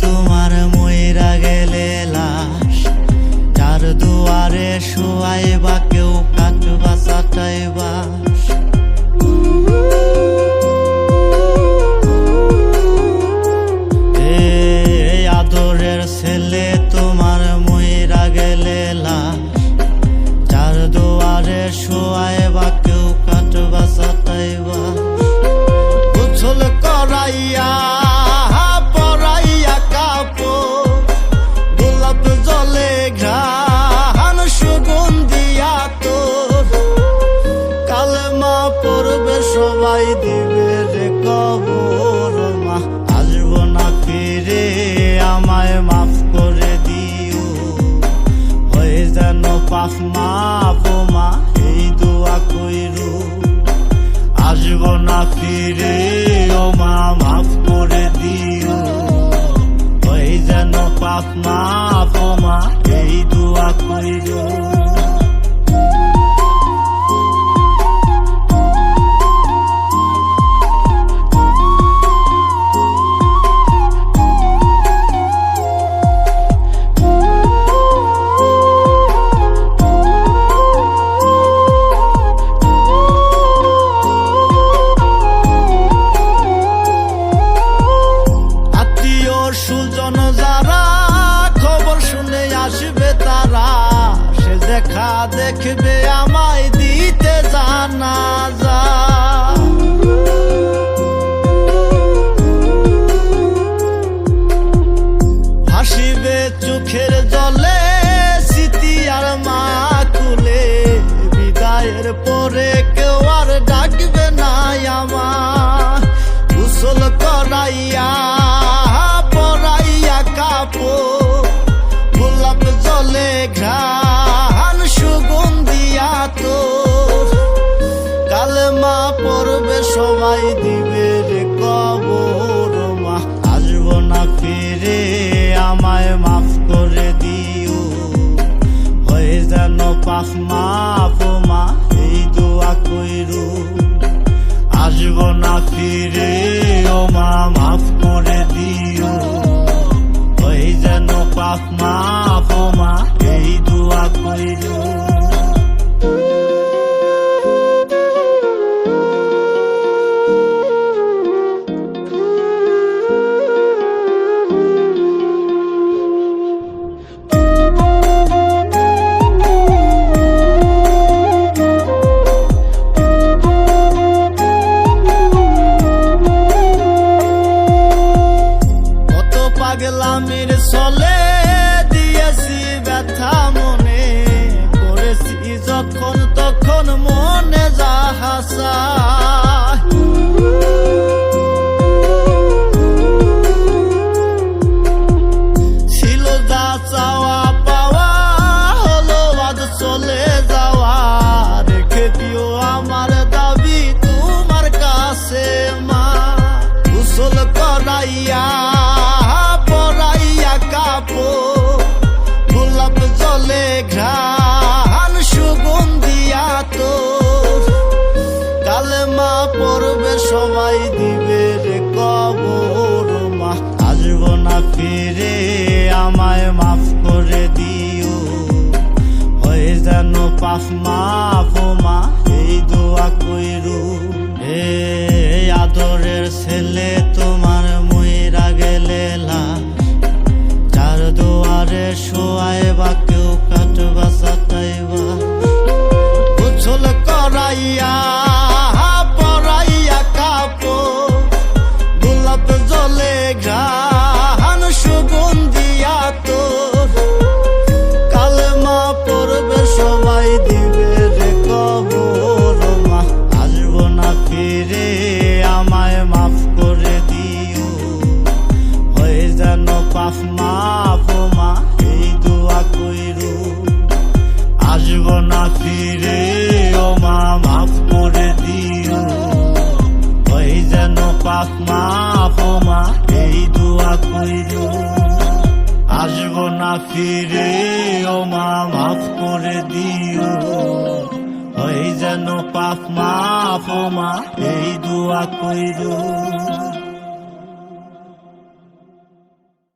তোমার মইরা গেলে লাশ, যার দুয়ারে শোয়াইবা কেউ কাটবা চাটাইবা। আদরের ছেলে তোমার মইরা গেলে লাশ, যার দুয়ারে শোয়াইবা কেউ কাটবা চাটাইবা। গোসল করাইয়া পরাইয়া কাপড়, গোলাপ জলে ঘ্রাণ সুগন্ধিয়া তোর, কালেমা পড়বে সবাই দিবে রে কবর। মা আসবো না ফিরে, আমায় মাফ করে দিও, হয়ে যেন পাপ মাফ। মা এই দোয়া কইরু, আসবো না ফিরে, ও মা মাফ করে দিও, হয়ে যেন পাপ মাফ। মা এই দোয়া কইরু। সুজন যারা খবর শুনে আসবে তারা, সে দেখা দেখবে আমায় দিতে জানাজা। হাসিবে চোখের জলে স্মৃতি আর মা কুলে, বিদায়ের পরে কেউ আর ডাকবে না আমার। গোসল করাইয়া গোলাপ জলে ঘ্রাণ সুগন্ধিয়া তোর, কালেমা পড়বে সবাই দিবে রে কবর। মা আসবো না ফিরে, আমায় মাফ করে দিও, হয়ে যেন পাপ মাফ। মা এই দোয়া কইরু, আসবো না ফিরে, ও মা মাফ করে দিও, হয়ে যেন পাপ মাফ। মা এই দোয়া কইরু। পাগলামির চলে দিয়েছি ব্যথা মনে, করেছি যখন তখন মনে যাহা চায়। ছিল যা চাওয়া পাওয়া, হলো আজ চলে যাওয়া, রেখে দিও আমার দাবি তোমার কাছে। মা গোসল করাইয়া গোলাপ জলে ঘ্রাণ সুগন্ধিয়া তোর, কালেমা পড়বে সবাই দিবে রে কবর। মা আসবো না ফিরে, আমায় মাফ করে দিও, হয়ে যেন পাপ মাফ। মা এই দোয়া কইরু। আদরের ছেলে তোমার মইরা গেলে লাশ, যার দুয়ারে শোয়াইবা কেউ কাটবা চাটাইবা। গোসল করাইয়া পরাইয়া কাপড়, গোলাপ জলে ঘ্রাণ সুগন্ধিয়া তোর, কালেমা পড়বে সবাই দিবে রে কবর। মা আসবো না ফিরে, আমায় মাফ করে দিও, হয়ে যেন পাপ মাফ। মা এই দোয়া কইরু, আসবো না ফিরে, ও মা মাফ করে দিও, হয়ে যেন পাপ মাফ। মা এই দোয়া কইরু, আসবো না ফিরে, ও মা মাফ করে দিও, হয়ে যেন পাপ মাফ। মা এই দোয়া কইরু।